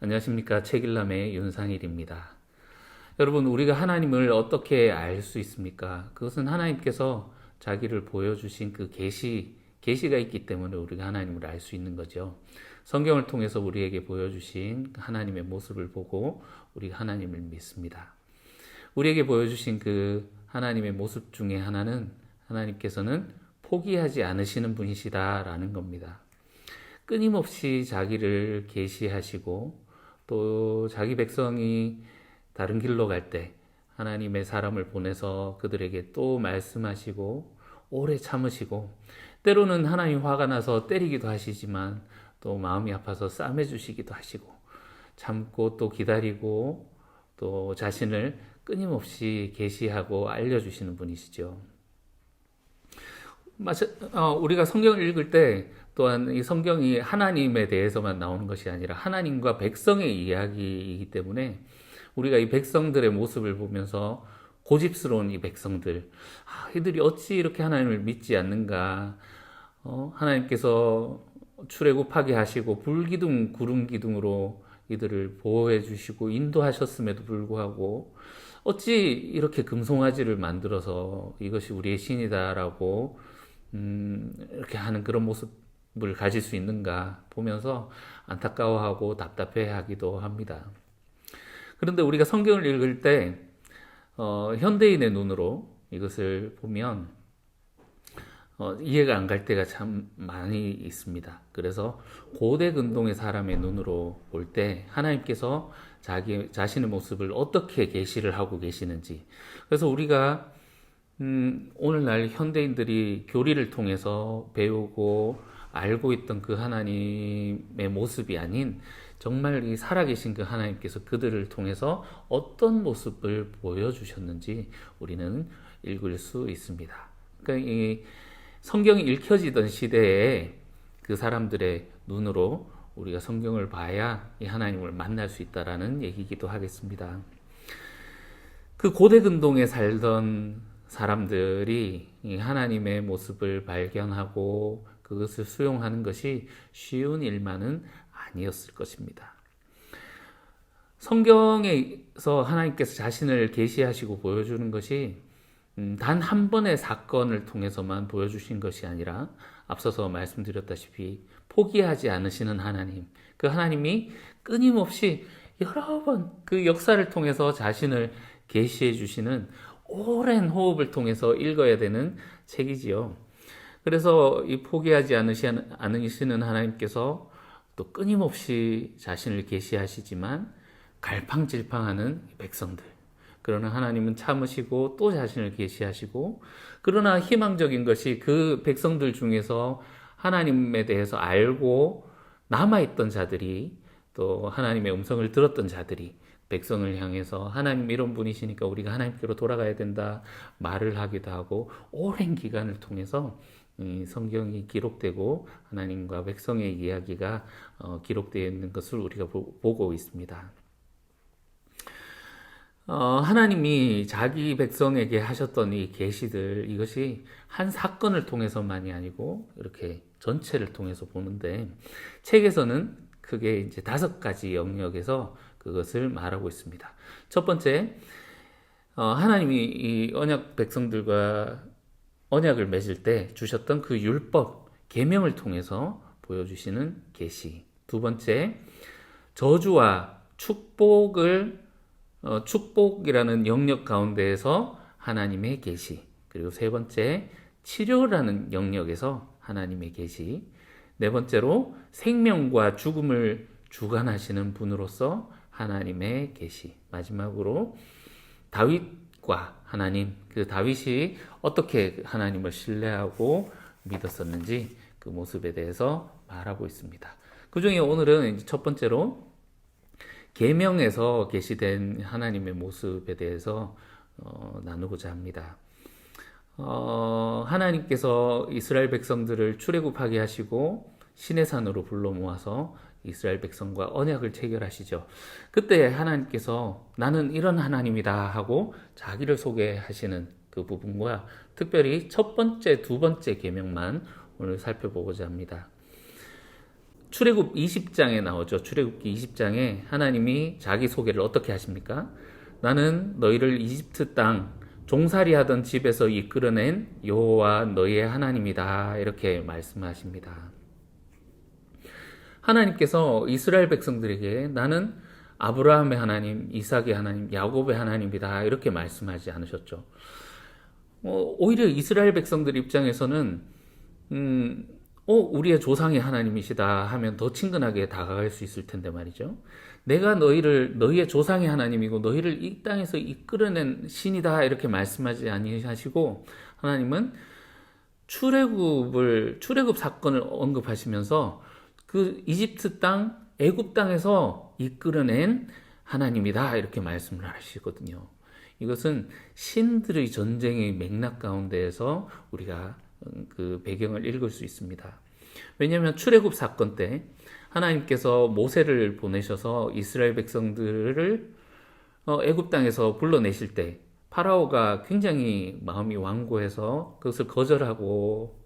안녕하십니까. 책일남의 윤상일입니다. 여러분, 우리가 하나님을 어떻게 알 수 있습니까? 그것은 하나님께서 자기를 보여주신 그 계시가 있기 때문에 우리가 하나님을 알 수 있는 거죠. 성경을 통해서 우리에게 보여주신 하나님의 모습을 보고 우리가 하나님을 믿습니다. 우리에게 보여주신 그 하나님의 모습 중에 하나는 하나님께서는 포기하지 않으시는 분이시다라는 겁니다. 끊임없이 자기를 계시하시고 또 자기 백성이 다른 길로 갈 때 하나님의 사람을 보내서 그들에게 또 말씀하시고 오래 참으시고 때로는 하나님 화가 나서 때리기도 하시지만 또 마음이 아파서 싸매주시기도 하시고 참고 또 기다리고 또 자신을 끊임없이 계시하고 알려주시는 분이시죠. 우리가 성경을 읽을 때 또한 이 성경이 하나님에 대해서만 나오는 것이 아니라 하나님과 백성의 이야기이기 때문에 우리가 이 백성들의 모습을 보면서 고집스러운 이 백성들, 이들이 어찌 이렇게 하나님을 믿지 않는가? 하나님께서 출애굽하게 하시고 불기둥, 구름기둥으로 이들을 보호해 주시고 인도하셨음에도 불구하고 어찌 이렇게 금송아지를 만들어서 이것이 우리의 신이다라고 이렇게 하는 그런 모습을 가질 수 있는가 보면서 안타까워하고 답답해하기도 합니다. 그런데 우리가 성경을 읽을 때 현대인의 눈으로 이것을 보면 이해가 안 갈 때가 참 많이 있습니다. 그래서 고대 근동의 사람의 눈으로 볼 때 하나님께서 자기 자신의 모습을 어떻게 계시를 하고 계시는지, 그래서 우리가 오늘날 현대인들이 교리를 통해서 배우고 알고 있던 그 하나님의 모습이 아닌 정말 이 살아계신 그 하나님께서 그들을 통해서 어떤 모습을 보여주셨는지 우리는 읽을 수 있습니다. 그러니까 이 성경이 읽혀지던 시대에 그 사람들의 눈으로 우리가 성경을 봐야 이 하나님을 만날 수 있다라는 얘기이기도 하겠습니다. 그 고대 근동에 살던 사람들이 이 하나님의 모습을 발견하고 그것을 수용하는 것이 쉬운 일만은 아니었을 것입니다. 성경에서 하나님께서 자신을 계시하시고 보여주는 것이 단 한 번의 사건을 통해서만 보여주신 것이 아니라 앞서서 말씀드렸다시피 포기하지 않으시는 하나님, 그 하나님이 끊임없이 여러 번 그 역사를 통해서 자신을 계시해 주시는 오랜 호흡을 통해서 읽어야 되는 책이지요. 그래서 이 포기하지 않으시는 하나님께서 또 끊임없이 자신을 계시하시지만 갈팡질팡하는 백성들, 그러나 하나님은 참으시고 또 자신을 계시하시고, 그러나 희망적인 것이 그 백성들 중에서 하나님에 대해서 알고 남아있던 자들이, 또 하나님의 음성을 들었던 자들이 백성을 향해서 하나님 이런 분이시니까 우리가 하나님께로 돌아가야 된다 말을 하기도 하고, 오랜 기간을 통해서 성경이 기록되고 하나님과 백성의 이야기가 기록되어 있는 것을 우리가 보고 있습니다. 하나님이 자기 백성에게 하셨던 이 계시들, 이것이 한 사건을 통해서만이 아니고 이렇게 전체를 통해서 보는데, 책에서는 크게 이제 5가지 영역에서 그것을 말하고 있습니다. 첫 번째, 하나님이 이 언약 백성들과 언약을 맺을 때 주셨던 그 율법, 계명을 통해서 보여주시는 계시. 두 번째, 저주와 축복이라는 영역 가운데에서 하나님의 계시. 그리고 세 번째, 치료라는 영역에서 하나님의 계시. 네 번째로, 생명과 죽음을 주관하시는 분으로서 하나님의 계시. 마지막으로, 다윗과 하나님, 그 다윗이 어떻게 하나님을 신뢰하고 믿었었는지 그 모습에 대해서 말하고 있습니다. 그 중에 오늘은 첫 번째로 계명에서 계시된 하나님의 모습에 대해서 나누고자 합니다. 하나님께서 이스라엘 백성들을 출애굽하게 하시고 시내산으로 불러 모아서 이스라엘 백성과 언약을 체결하시죠. 그때 하나님께서 나는 이런 하나님이다 하고 자기를 소개하시는 그 부분과 특별히 첫 번째, 두 번째 계명만 오늘 살펴보고자 합니다. 출애굽 20장에 나오죠. 출애굽기 20장에 하나님이 자기 소개를 어떻게 하십니까? 나는 너희를 이집트 땅 종살이 하던 집에서 이끌어낸 여호와 너희의 하나님이다. 이렇게 말씀하십니다. 하나님께서 이스라엘 백성들에게 나는 아브라함의 하나님, 이삭의 하나님, 야곱의 하나님이다. 이렇게 말씀하지 않으셨죠. 오히려 이스라엘 백성들 입장에서는 우리의 조상의 하나님이시다 하면 더 친근하게 다가갈 수 있을 텐데 말이죠. 내가 너희의 조상의 하나님이고 너희를 이 땅에서 이끌어낸 신이다 이렇게 말씀하지 아니하시고 하나님은 출애굽 사건을 언급하시면서 그 이집트 땅, 애굽 땅에서 이끌어낸 하나님이다 이렇게 말씀을 하시거든요. 이것은 신들의 전쟁의 맥락 가운데에서 우리가 그 배경을 읽을 수 있습니다. 왜냐하면 출애굽 사건 때 하나님께서 모세를 보내셔서 이스라엘 백성들을 애굽 땅에서 불러내실 때 파라오가 굉장히 마음이 완고해서 그것을 거절하고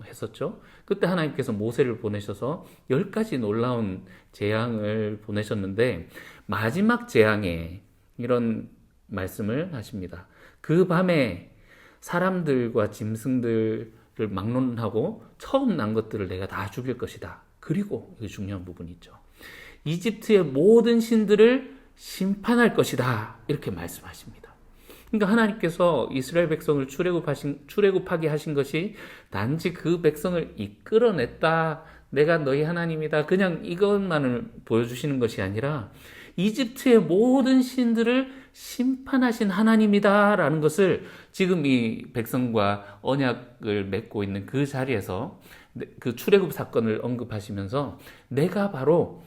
했었죠. 그때 하나님께서 모세를 보내셔서 10가지 놀라운 재앙을 보내셨는데 마지막 재앙에 이런 말씀을 하십니다. 그 밤에 사람들과 짐승들을 막론하고 처음 난 것들을 내가 다 죽일 것이다. 그리고 이게 중요한 부분이 있죠. 이집트의 모든 신들을 심판할 것이다. 이렇게 말씀하십니다. 그러니까 하나님께서 이스라엘 백성을 출애굽하게 하신 것이 단지 그 백성을 이끌어냈다. 내가 너희 하나님이다. 그냥 이것만을 보여주시는 것이 아니라 이집트의 모든 신들을 심판하신 하나님이다라는 것을 지금 이 백성과 언약을 맺고 있는 그 자리에서 그 출애굽 사건을 언급하시면서 내가 바로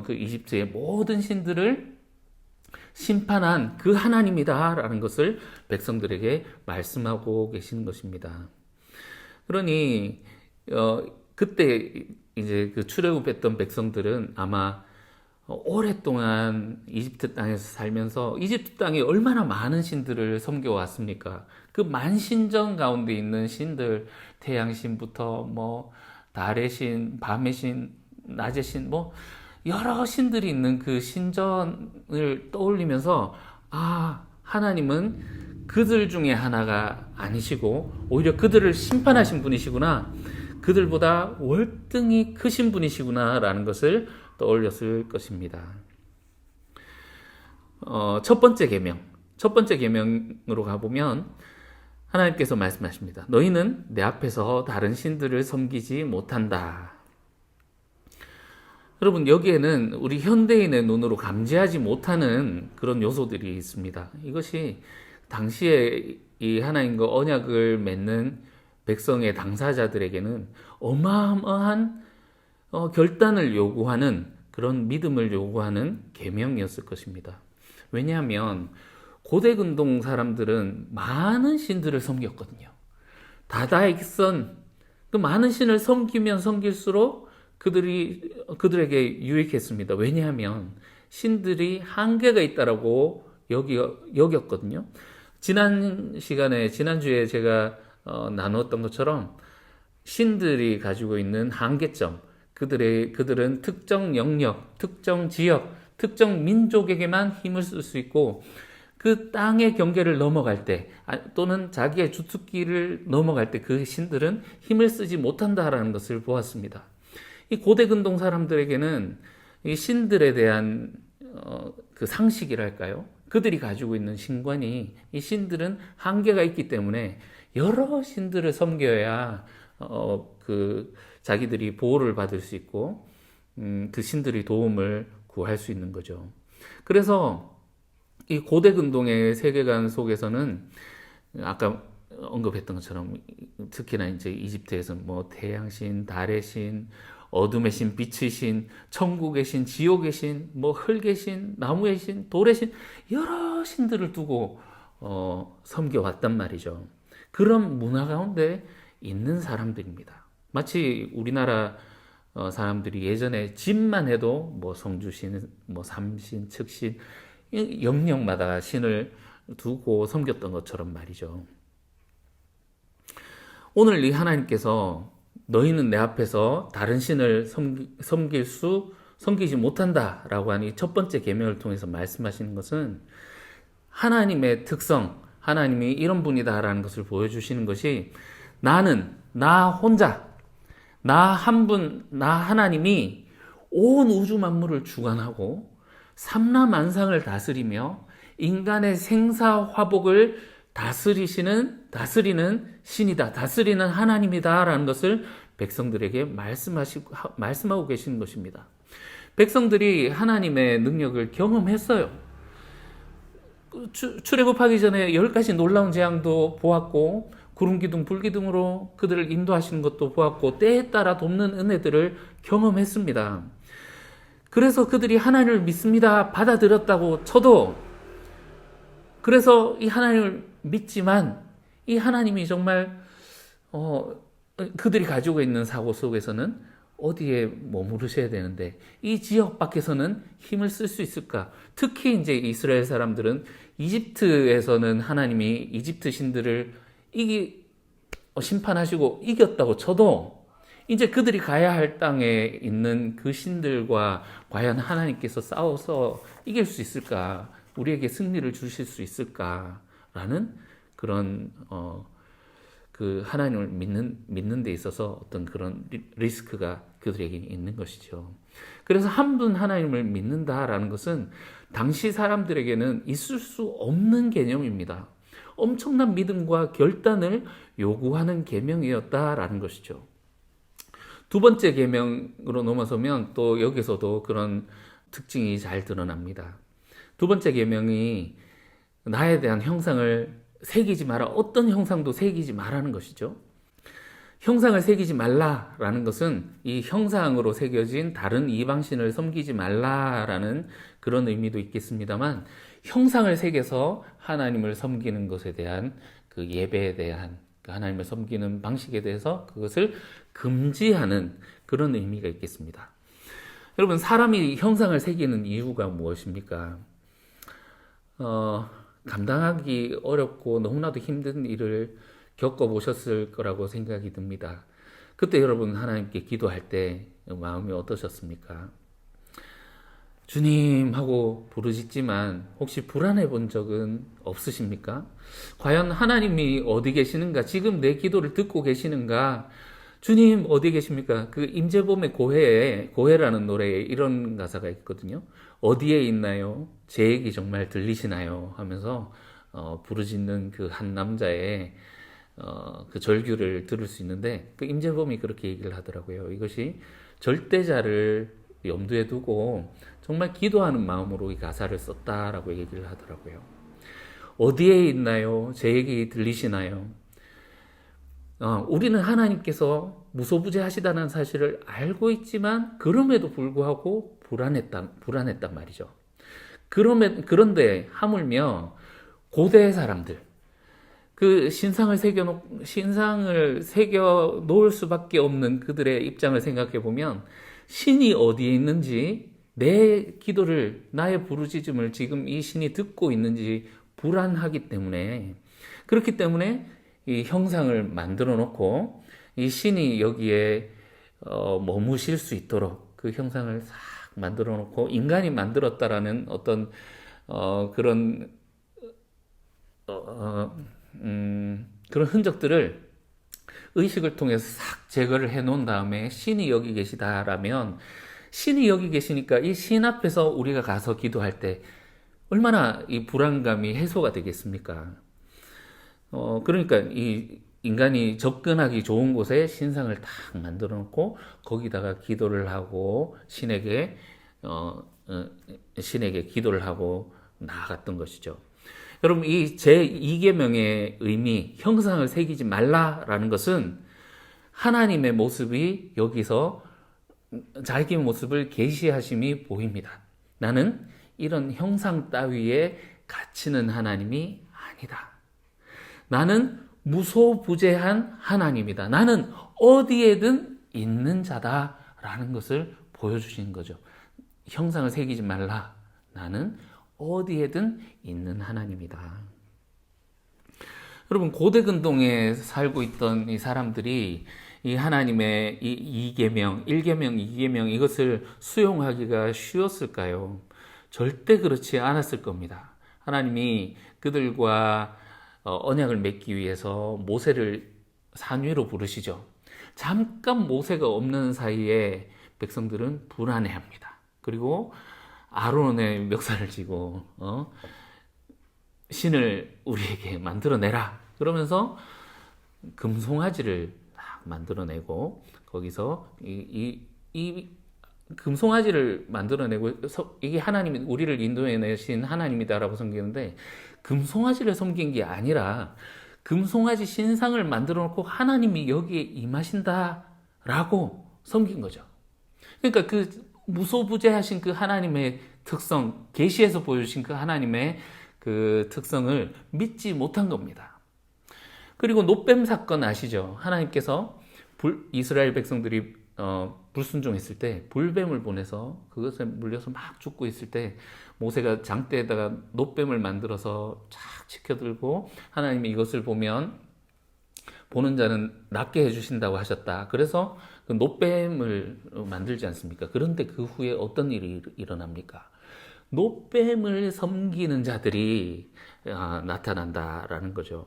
그 이집트의 모든 신들을 심판한 그 하나님이다라는 것을 백성들에게 말씀하고 계시는 것입니다. 그러니 그때 이제 그 출애굽했던 백성들은 아마 오랫동안 이집트 땅에서 살면서 이집트 땅에 얼마나 많은 신들을 섬겨왔습니까? 그 만신전 가운데 있는 신들, 태양신부터 뭐 달의 신, 밤의 신, 낮의 신, 뭐 여러 신들이 있는 그 신전을 떠올리면서 하나님은 그들 중에 하나가 아니시고 오히려 그들을 심판하신 분이시구나. 그들보다 월등히 크신 분이시구나라는 것을 떠올렸을 것입니다. 첫 번째 계명으로 가보면 하나님께서 말씀하십니다. 너희는 내 앞에서 다른 신들을 섬기지 못한다. 여러분, 여기에는 우리 현대인의 눈으로 감지하지 못하는 그런 요소들이 있습니다. 이것이 당시에 이 하나님과 언약을 맺는 백성의 당사자들에게는 어마어마한 결단을 요구하는 그런 믿음을 요구하는 계명이었을 것입니다. 왜냐하면 고대 근동 사람들은 많은 신들을 섬겼거든요. 다다익선 그 많은 신을 섬기면 섬길수록 그들에게 유익했습니다. 왜냐하면 신들이 한계가 있다라고 여겼거든요. 지난주에 제가 나누었던 것처럼 신들이 가지고 있는 한계점, 그들은 특정 영역, 특정 지역, 특정 민족에게만 힘을 쓸 수 있고 그 땅의 경계를 넘어갈 때 또는 자기의 주특기를 넘어갈 때 그 신들은 힘을 쓰지 못한다라는 것을 보았습니다. 이 고대 근동 사람들에게는 이 신들에 대한 그 상식이랄까요? 그들이 가지고 있는 신관이 이 신들은 한계가 있기 때문에 여러 신들을 섬겨야 그 자기들이 보호를 받을 수 있고 그 신들의 도움을 구할 수 있는 거죠. 그래서 이 고대 근동의 세계관 속에서는 아까 언급했던 것처럼 특히나 이제 이집트에서 뭐 태양신, 달의 신, 어둠의 신, 빛의 신, 천국의 신, 지옥의 신, 뭐 흙의 신, 나무의 신, 돌의 신 여러 신들을 두고 섬겨왔단 말이죠. 그런 문화 가운데 있는 사람들입니다. 마치 우리나라 사람들이 예전에 집만 해도 뭐 성주신, 뭐 삼신, 측신 영역마다 신을 두고 섬겼던 것처럼 말이죠. 오늘 이 하나님께서 너희는 내 앞에서 다른 신을 섬기지 못한다라고 하는 이 첫 번째 계명을 통해서 말씀하시는 것은 하나님의 특성, 하나님이 이런 분이다라는 것을 보여주시는 것이 나 혼자, 나 한 분, 나 하나님이 온 우주 만물을 주관하고 삼라만상을 다스리며 인간의 생사화복을 다스리는 신이다, 다스리는 하나님이다라는 것을 백성들에게 말씀하고 계시는 것입니다. 백성들이 하나님의 능력을 경험했어요. 출애굽하기 전에 10가지 놀라운 재앙도 보았고 구름기둥, 불기둥으로 그들을 인도하시는 것도 보았고 때에 따라 돕는 은혜들을 경험했습니다. 그래서 그들이 하나님을 믿습니다, 받아들였다고 쳐도, 그래서 이 하나님을 믿지만 이 하나님이 정말 그들이 가지고 있는 사고 속에서는 어디에 머무르셔야 되는데 이 지역 밖에서는 힘을 쓸 수 있을까? 특히 이제 이스라엘 사람들은 이집트에서는 하나님이 이집트 신들을 심판하시고 이겼다고 쳐도 이제 그들이 가야 할 땅에 있는 그 신들과 과연 하나님께서 싸워서 이길 수 있을까? 우리에게 승리를 주실 수 있을까라는 그런 그 하나님을 믿는 데 있어서 어떤 그런 리스크가 그들에게 있는 것이죠. 그래서 한 분 하나님을 믿는다라는 것은 당시 사람들에게는 있을 수 없는 개념입니다. 엄청난 믿음과 결단을 요구하는 계명이었다라는 것이죠. 두 번째 계명으로 넘어서면 또 여기서도 그런 특징이 잘 드러납니다. 두 번째 계명이 나에 대한 형상을 새기지 마라. 어떤 형상도 새기지 말라는 것이죠. 형상을 새기지 말라라는 것은 이 형상으로 새겨진 다른 이방신을 섬기지 말라라는 그런 의미도 있겠습니다만, 형상을 새겨서 하나님을 섬기는 것에 대한 그 예배에 대한 그 하나님을 섬기는 방식에 대해서 그것을 금지하는 그런 의미가 있겠습니다. 여러분, 사람이 형상을 새기는 이유가 무엇입니까? 감당하기 어렵고 너무나도 힘든 일을 겪어보셨을 거라고 생각이 듭니다. 그때 여러분 하나님께 기도할 때 마음이 어떠셨습니까? 주님 하고 부르짖지만 혹시 불안해 본 적은 없으십니까? 과연 하나님이 어디 계시는가? 지금 내 기도를 듣고 계시는가? 주님 어디 계십니까? 그 임재범의 고해라는 노래에 이런 가사가 있거든요. 어디에 있나요? 제 얘기 정말 들리시나요? 하면서 부르짖는 그 한 남자의 그 절규를 들을 수 있는데, 그 임재범이 그렇게 얘기를 하더라고요. 이것이 절대자를 염두에 두고 정말 기도하는 마음으로 이 가사를 썼다라고 얘기를 하더라고요. 어디에 있나요? 제 얘기 들리시나요? 우리는 하나님께서 무소부재하시다는 사실을 알고 있지만 그럼에도 불구하고 불안했단 말이죠. 그런데 하물며 고대 사람들, 그 신상을 새겨 놓을 수밖에 없는 그들의 입장을 생각해 보면 신이 어디에 있는지, 내 기도를, 나의 부르짖음을 지금 이 신이 듣고 있는지 불안하기 때문에, 그렇기 때문에 이 형상을 만들어 놓고 이 신이 여기에 머무실 수 있도록 그 형상을 싹 만들어 놓고 인간이 만들었다라는 어떤 그런 그런 흔적들을 의식을 통해서 싹 제거를 해 놓은 다음에 신이 여기 계시다라면, 신이 여기 계시니까 이 신 앞에서 우리가 가서 기도할 때 얼마나 이 불안감이 해소가 되겠습니까? 그러니까 이 인간이 접근하기 좋은 곳에 신상을 딱 만들어 놓고 거기다가 기도를 하고 신에게 기도를 하고 나아갔던 것이죠. 여러분, 이 제2계명의 의미, 형상을 새기지 말라라는 것은 하나님의 모습이 여기서 자기 모습을 계시하심이 보입니다. 나는 이런 형상 따위에 갇히는 하나님이 아니다. 나는 무소부재한 하나님이다. 나는 어디에든 있는 자다라는 것을 보여주시는 거죠. 형상을 새기지 말라. 나는 어디에든 있는 하나님이다. 여러분, 고대 근동에 살고 있던 이 사람들이 이 하나님의 이 2계명, 1계명, 2계명 이것을 수용하기가 쉬웠을까요? 절대 그렇지 않았을 겁니다. 하나님이 그들과 언약을 맺기 위해서 모세를 산 위로 부르시죠. 잠깐 모세가 없는 사이에 백성들은 불안해합니다. 그리고 아론의 멱살을 쥐고 신을 우리에게 만들어내라 그러면서 금송아지를 만들어내고 거기서 이 금송아지를 만들어내고 이게 하나님이 우리를 인도해내신 하나님이다라고 섬기는데 금송아지를 섬긴 게 아니라 금송아지 신상을 만들어 놓고 하나님이 여기에 임하신다라고 섬긴 거죠. 그러니까 그 무소부재하신 그 하나님의 특성, 계시에서 보여주신 그 하나님의 그 특성을 믿지 못한 겁니다. 그리고 노뱀 사건 아시죠? 하나님께서 이스라엘 백성들이 불순종했을 때 불뱀을 보내서 그것에 물려서 막 죽고 있을 때 모세가 장대에다가 노뱀을 만들어서 쫙 지켜들고 하나님이 이것을 보면 보는 자는 낫게 해주신다고 하셨다. 그래서 그 노뱀을 만들지 않습니까? 그런데 그 후에 어떤 일이 일어납니까? 노뱀을 섬기는 자들이 나타난다라는 거죠.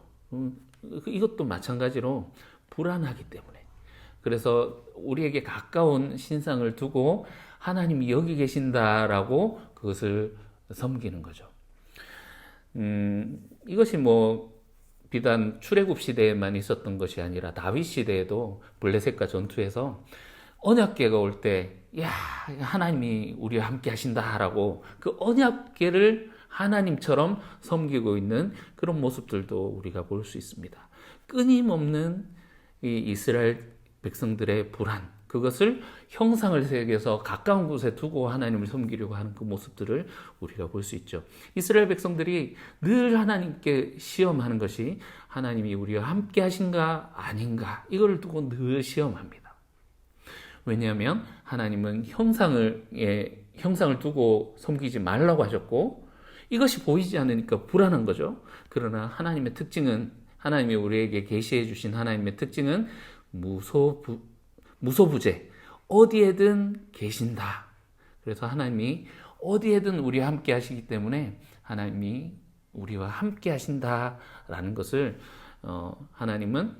이것도 마찬가지로 불안하기 때문에. 그래서 우리에게 가까운 신상을 두고 하나님이 여기 계신다라고 그것을 섬기는 거죠. 이것이 비단 출애굽 시대에만 있었던 것이 아니라 다윗 시대에도 블레셋과 전투에서 언약궤가 올 때, 야, 하나님이 우리와 함께 하신다라고 그 언약궤를 하나님처럼 섬기고 있는 그런 모습들도 우리가 볼 수 있습니다. 끊임없는 이 이스라엘 백성들의 불안, 그것을 형상을 새겨서 가까운 곳에 두고 하나님을 섬기려고 하는 그 모습들을 우리가 볼 수 있죠. 이스라엘 백성들이 늘 하나님께 시험하는 것이 하나님이 우리와 함께 하신가 아닌가 이걸 두고 늘 시험합니다. 왜냐하면 하나님은 형상을 두고 섬기지 말라고 하셨고 이것이 보이지 않으니까 불안한 거죠. 그러나 하나님의 특징은 하나님이 우리에게 계시해 주신 하나님의 특징은 무소부재, 어디에든 계신다. 그래서 하나님이 어디에든 우리와 함께 하시기 때문에 하나님이 우리와 함께 하신다라는 것을 하나님은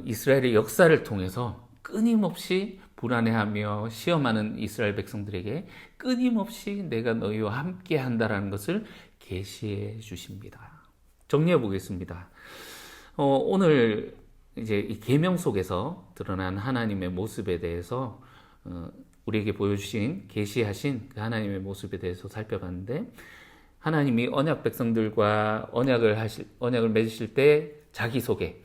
이스라엘의 역사를 통해서 끊임없이 불안해하며 시험하는 이스라엘 백성들에게 끊임없이 내가 너희와 함께 한다라는 것을 계시해 주십니다. 정리해 보겠습니다. 오늘 이제 이 계명 속에서 드러난 하나님의 모습에 대해서 우리에게 보여주신 계시하신 그 하나님의 모습에 대해서 살펴봤는데 하나님이 언약 백성들과 언약을 맺으실 때 자기 소개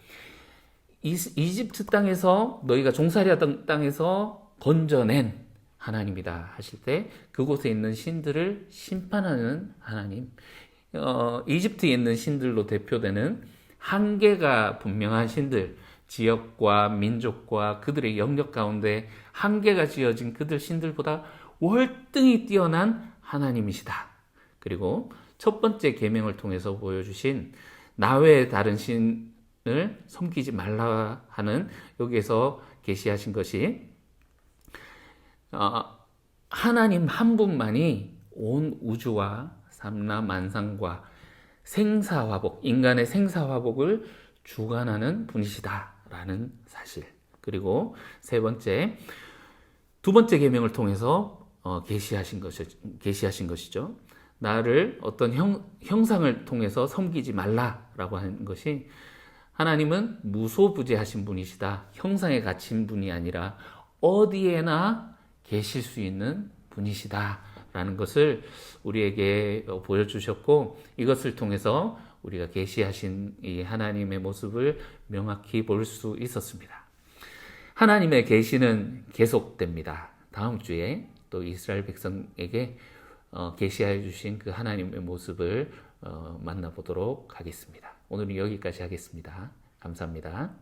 이집트 땅에서 너희가 종살이하던 땅에서 건져낸 하나님이다 하실 때 그곳에 있는 신들을 심판하는 하나님 이집트에 있는 신들로 대표되는 한계가 분명한 신들, 지역과 민족과 그들의 영역 가운데 한계가 지어진 그들 신들보다 월등히 뛰어난 하나님이시다. 그리고 첫 번째 계명을 통해서 보여주신 나 외에 다른 신을 섬기지 말라 하는 여기에서 계시하신 것이 하나님 한 분만이 온 우주와 삼라만상과 생사화복, 인간의 생사화복을 주관하는 분이시다라는 사실. 그리고 두 번째 계명을 통해서 계시하신 것이죠. 나를 어떤 형상을 통해서 섬기지 말라라고 하는 것이 하나님은 무소부재하신 분이시다. 형상에 갇힌 분이 아니라 어디에나 계실 수 있는 분이시다. 라는 것을 우리에게 보여주셨고 이것을 통해서 우리가 계시하신 이 하나님의 모습을 명확히 볼 수 있었습니다. 하나님의 계시는 계속됩니다. 다음 주에 또 이스라엘 백성에게 계시해 주신 그 하나님의 모습을 만나보도록 하겠습니다. 오늘은 여기까지 하겠습니다. 감사합니다.